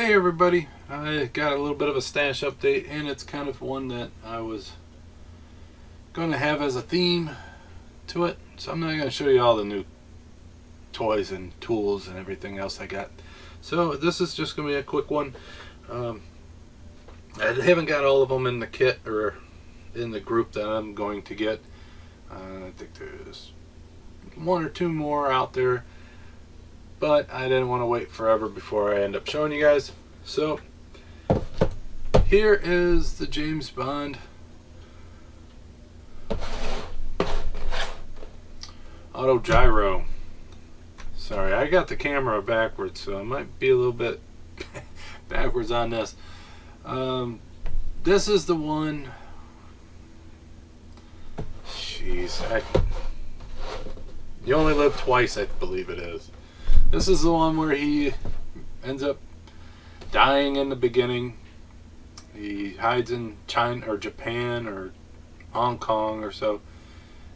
Hey everybody, I got a little bit of a stash update, and it's kind of one that I was going to have as a theme to it. So I'm not going to show you all the new toys and tools and everything else I got. So this is just going to be a quick one. I haven't got all of them in the kit or in the group that I'm going to get. I think there's one or two more out there, but I didn't want to wait forever before I end up showing you guys. So here is the James Bond Auto Gyro. Sorry, I got the camera backwards, so I might be a little bit backwards on this. This is the one. Jeez, you only live twice, I believe it is. This is the one where he ends up dying in the beginning. He hides in China or Japan or Hong Kong or so.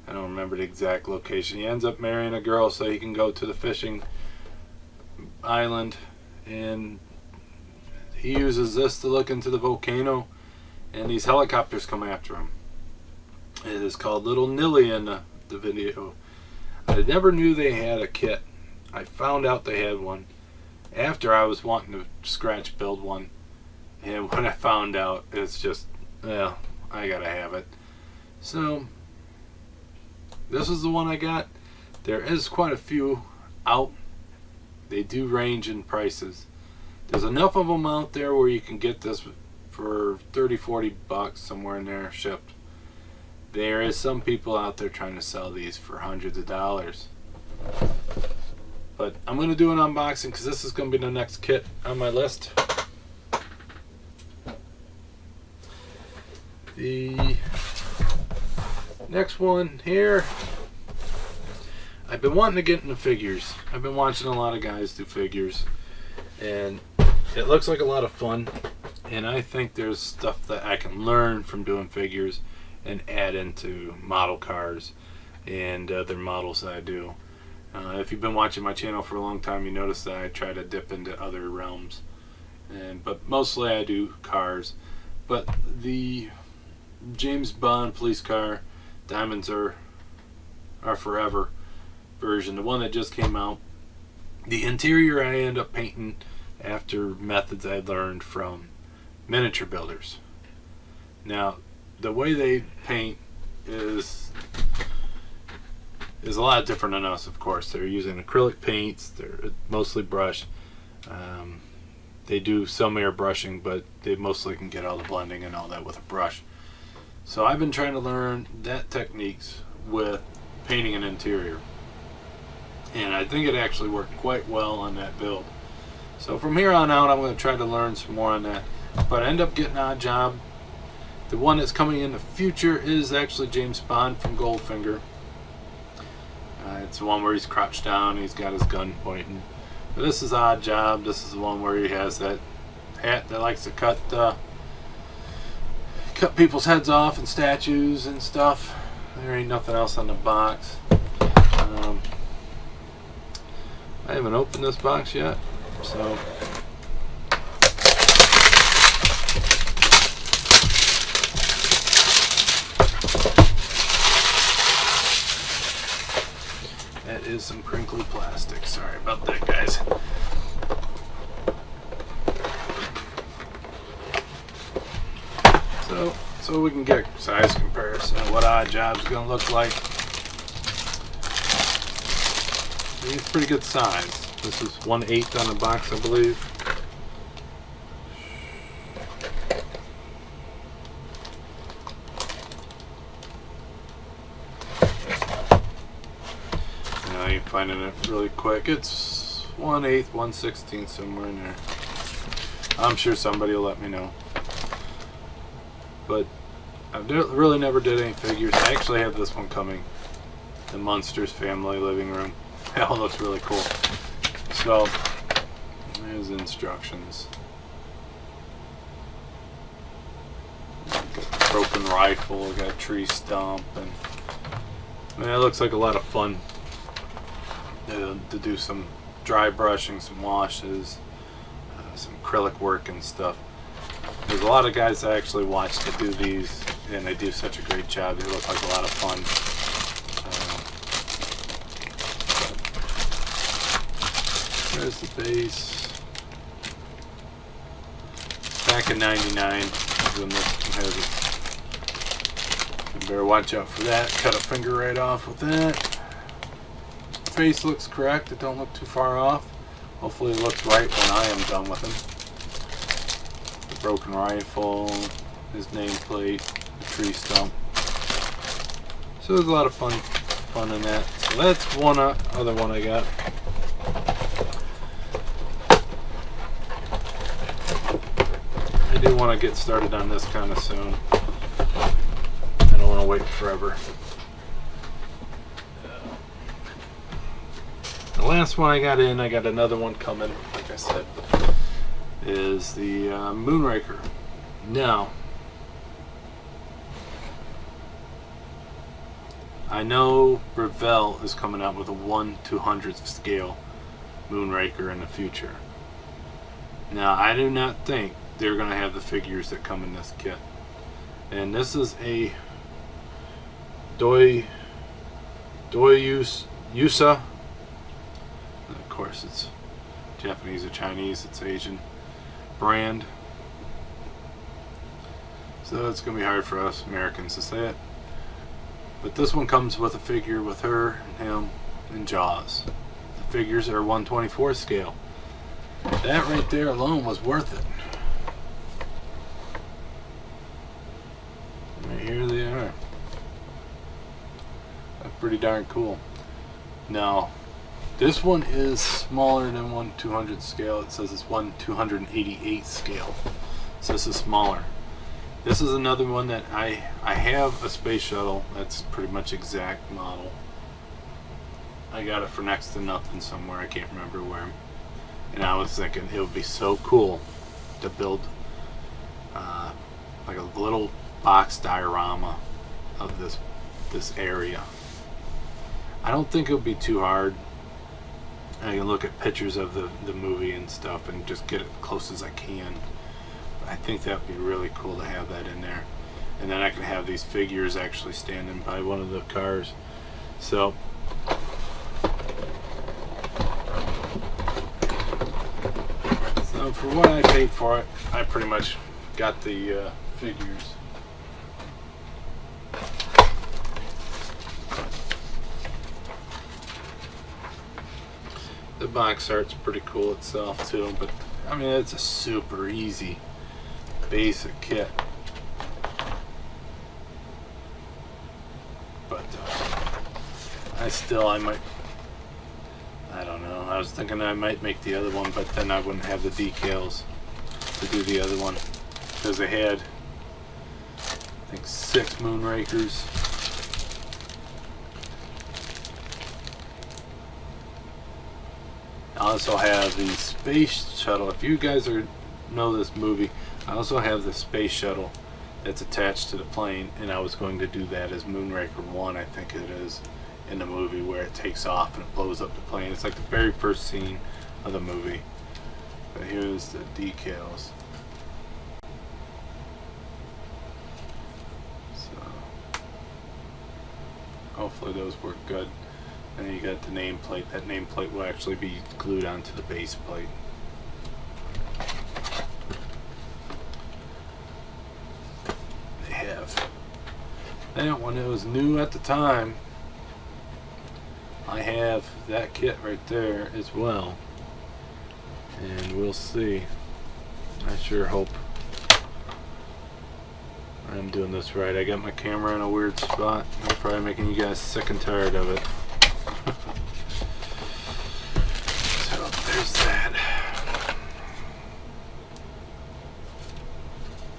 I don't remember the exact location. He ends up marrying a girl so he can go to the fishing island, and he uses this to look into the volcano, and these helicopters come after him. It is called Little Nilly in the video. I never knew they had a kit. I found out they had one after I was wanting to scratch build one, and when I found out, it's just, well, I gotta have it. So this is the one I got. There is quite a few out. They do range in prices. There's enough of them out there where you can get this for 30-40 bucks, somewhere in there, shipped. There is some people out there trying to sell these for hundreds of dollars. But I'm going to do an unboxing because this is going to be the next kit on my list. The next one here, I've been wanting to get into figures. I've been watching a lot of guys do figures, and it looks like a lot of fun, and I think there's stuff that I can learn from doing figures and add into model cars and other models that I do. If you've been watching my channel for a long time, you notice that I try to dip into other realms, but mostly I do cars. But the James Bond police car Diamonds Are Forever version, the one that just came out, the interior I end up painting after methods I learned from miniature builders. Now, the way they paint is a lot different than us, of course. They're using acrylic paints, they're mostly brush. They do some airbrushing, but they mostly can get all the blending and all that with a brush. So I've been trying to learn that techniques with painting an interior, and I think it actually worked quite well on that build. So from here on out, I'm going to try to learn some more on that, but I end up getting Odd Job. The one that's coming in the future is actually James Bond from Goldfinger. It's the one where he's crouched down, he's got his gun pointing. But this is Odd Job. This is the one where he has that hat that likes to cut people's heads off and statues and stuff. There ain't nothing else on the box. I haven't opened this box yet, so that is some crinkly plastic. Sorry about that, guys. So we can get a size comparison of what Odd Job's going to look like. It's pretty good size. This is 1/8 on the box, I believe. Now you're finding it really quick. It's 1/8, 1/16, somewhere in there. I'm sure somebody will let me know. But I really never did any figures. I actually have this one coming, the Munsters family living room. That one looks really cool. So there's instructions. Got a broken rifle, got a tree stump, and I mean, it looks like a lot of fun to do some dry brushing, some washes, some acrylic work and stuff. There's a lot of guys I actually watch that do these, and they do such a great job. They look like a lot of fun. There's the base. Back in '99 when this has it. You better watch out for that. Cut a finger right off with that. Face looks correct. It don't look too far off. Hopefully it looks right when I am done with him. The broken rifle, his nameplate, the tree stump. So there's a lot of fun in that. So that's one other one I got. I do want to get started on this kind of soon. I don't want to wait forever. The last one I got another one coming, like I said, is the Moonraker. Now, I know Revell is coming out with a 1/200th scale Moonraker in the future. Now, I do not think they're going to have the figures that come in this kit. And this is a Yusa. Of course, it's Japanese or Chinese, it's Asian brand. So it's going to be hard for us Americans to say it. But this one comes with a figure with her and him and Jaws. The figures are 1/24 scale. That right there alone was worth it. And here they are. That's pretty darn cool. Now, this one is smaller than 1/200th scale. It says it's 1/288 scale. So this is smaller. This is another one that I have a space shuttle. That's pretty much exact model. I got it for next to nothing somewhere. I can't remember where. And I was thinking it would be so cool to build like a little box diorama of this area. I don't think it would be too hard. I can look at pictures of the movie and stuff and just get it as close as I can. But I think that would be really cool to have that in there. And then I can have these figures actually standing by one of the cars. So for what I paid for it, I pretty much got the figures. The box art's pretty cool itself too, but I mean it's a super easy basic kit. But I don't know. I was thinking I might make the other one, but then I wouldn't have the decals to do the other one because they had, I think, 6 Moonrakers. I also have the space shuttle. If you guys know this movie, I also have the space shuttle that's attached to the plane, and I was going to do that as Moonraker 1, I think it is, in the movie where it takes off and it blows up the plane. It's like the very first scene of the movie. But here's the decals. So hopefully those work good. And then you got the nameplate. That nameplate will actually be glued onto the base plate. They have that one. It was new at the time. I have that kit right there as well, and we'll see. I sure hope I'm doing this right. I got my camera in a weird spot. I'm probably making you guys sick and tired of it. So there's that.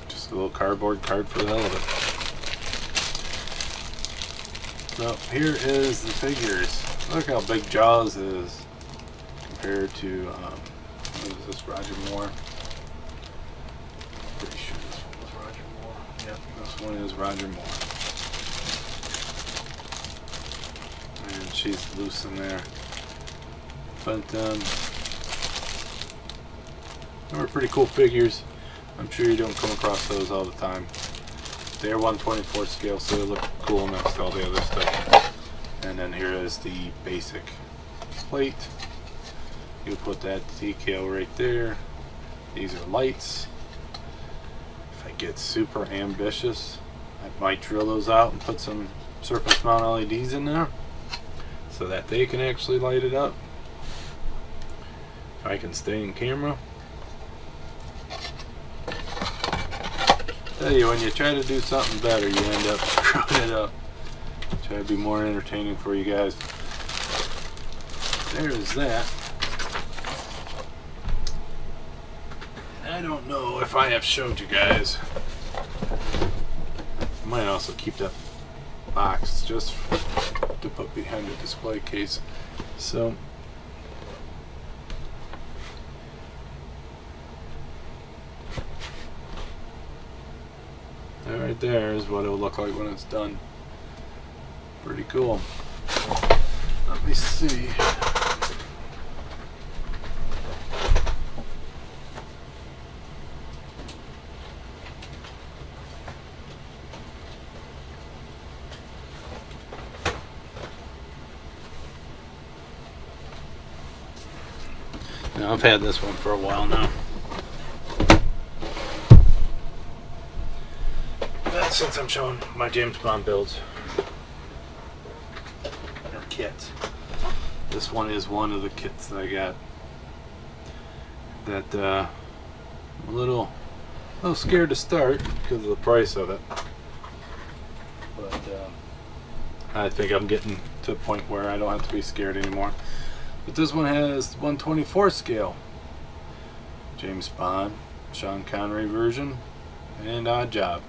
Just a little cardboard card for the hell of it. So here is the figures. Look how big Jaws is compared to, what is this, Roger Moore? Pretty sure this one was Roger Moore. Yep, this one is Roger Moore. And she's loose in there. But, They were pretty cool figures. I'm sure you don't come across those all the time. They're 1/24 scale, so they look cool next to all the other stuff. And then here is the basic plate. You put that decal right there. These are lights. If I get super ambitious, I might drill those out and put some surface mount LEDs in there so that they can actually light it up. If I can stay in camera. Tell you, when you try to do something better, you end up screwing it up. Try to be more entertaining for you guys. There's that. I don't know if I have showed you guys. I might also keep that box just to put behind the display case. So that right there is what it'll look like when it's done. Pretty cool. Let me see. Now, I've had this one for a while now. But since I'm showing my James Bond builds or kits, this one is one of the kits that I got that I'm a little scared to start because of the price of it. But I think I'm getting to a point where I don't have to be scared anymore. But this one has 1/24 scale. James Bond, Sean Connery version, and Odd Job.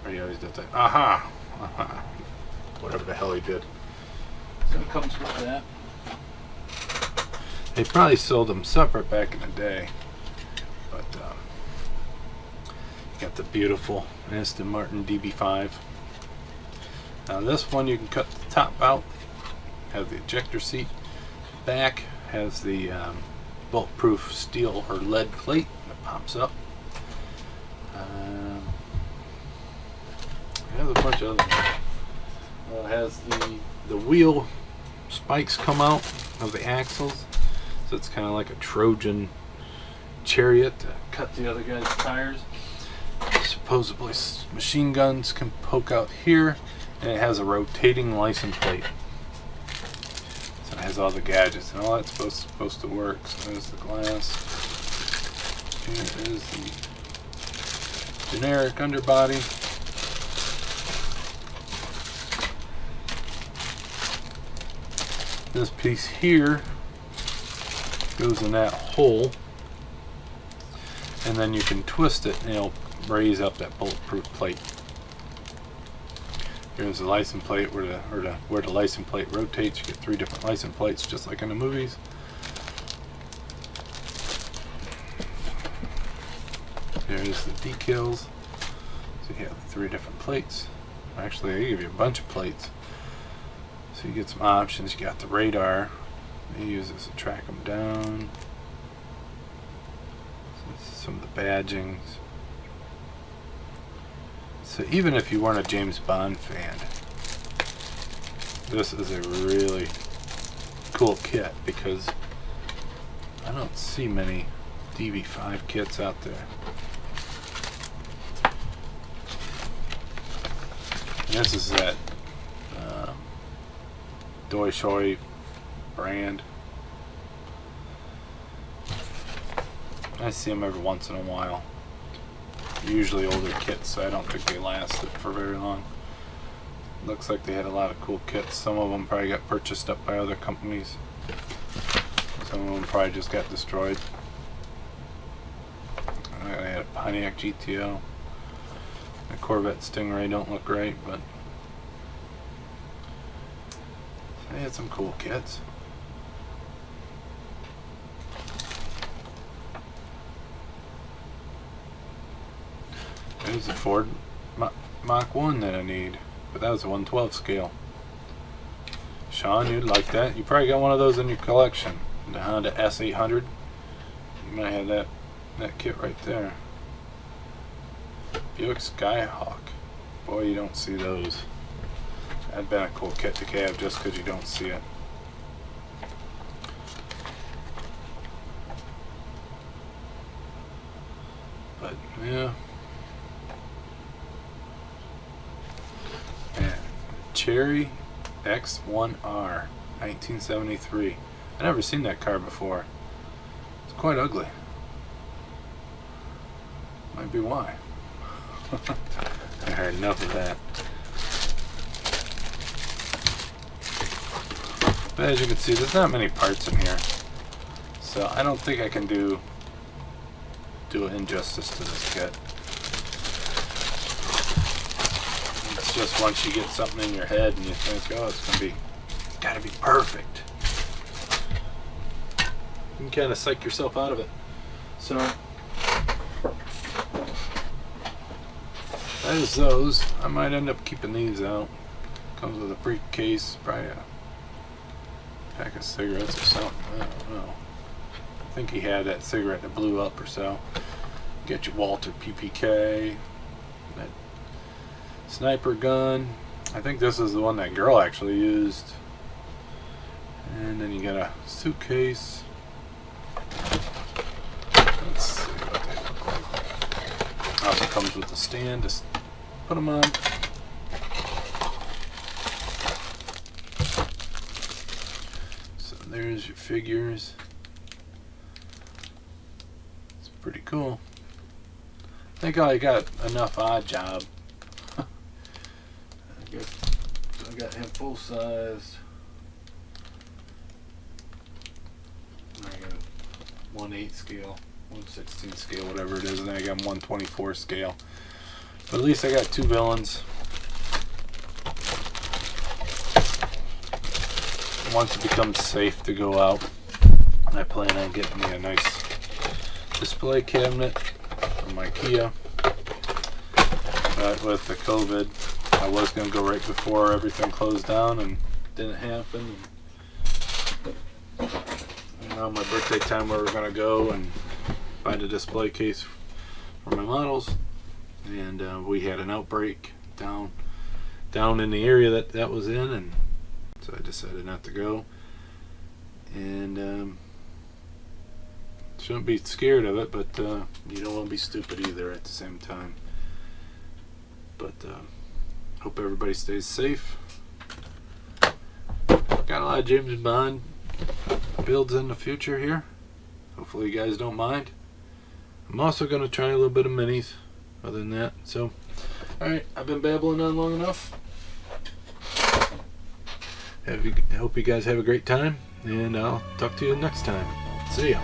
Or he always does that. Aha! Aha! Whatever the hell he did. So it comes with that. They probably sold them separate back in the day. But you got the beautiful Aston Martin DB5. Now this one you can cut the top out. Have the ejector seat. Back has the bulletproof steel or lead plate that pops up. It has a bunch of other things. It has the wheel spikes come out of the axles, so it's kind of like a Trojan chariot to cut the other guy's tires. Supposedly machine guns can poke out here, and it has a rotating license plate. So it has all the gadgets and all that's supposed to work. So there's the glass. Here is the generic underbody. This piece here goes in that hole, and then you can twist it and it'll raise up that bulletproof plate. Here's the license plate where the license plate rotates. You get 3 different license plates just like in the movies. There's the decals. So you have 3 different plates. Actually, they give you a bunch of plates. So you get some options. You got the radar. They use this to track them down. So this is some of the badgings. So even if you weren't a James Bond fan, this is a really cool kit because I don't see many DB5 kits out there. And this is that Deutsche brand. I see them every once in a while. Usually older kits, so I don't think they lasted for very long. Looks like they had a lot of cool kits. Some of them probably got purchased up by other companies. Some of them probably just got destroyed. I had a Pontiac GTO. A Corvette Stingray don't look right, but they had some cool kits. There's a Ford Mach 1 that I need, but that was a 1/12 scale. Sean, you'd like that. You probably got one of those in your collection. The Honda S800. You might have that kit right there. Buick Skyhawk. Boy, you don't see those. That'd been a cool kit to have just because you don't see it. But yeah. And Cherry X1R 1973. I never seen that car before. It's quite ugly. Might be why. I heard enough of that. But as you can see, there's not many parts in here, so I don't think I can do injustice to this kit. It's just once you get something in your head and you think, oh, it's gotta be perfect, you can kind of psych yourself out of it. So that is those. I might end up keeping these out. Comes with a briefcase, probably a pack of cigarettes or something. I don't know. I think he had that cigarette that blew up or so. Get your Walter PPK, that sniper gun. I think this is the one that girl actually used. And then you got a suitcase. Let's see what they look like. Also comes with a stand to put them on. So there's your figures. It's pretty cool. I think I got enough Odd Job. I got him full sized. I got 1/8 scale, 1/16 scale, whatever it is, and then I got 1/24 scale. But at least I got two villains. Once it becomes safe to go out, I plan on getting me a nice display cabinet from IKEA. But with the COVID, I was going to go right before everything closed down, and didn't happen. And around my birthday time, we were going to go and find a display case for my models. And we had an outbreak down in the area that was in, and so I decided not to go. And shouldn't be scared of it, but you don't want to be stupid either at the same time. But hope everybody stays safe. Got a lot of James Bond builds in the future here. Hopefully you guys don't mind. I'm also going to try a little bit of minis other than that. So, alright, I've been babbling on long enough. Hope you guys have a great time, and I'll talk to you next time. See ya.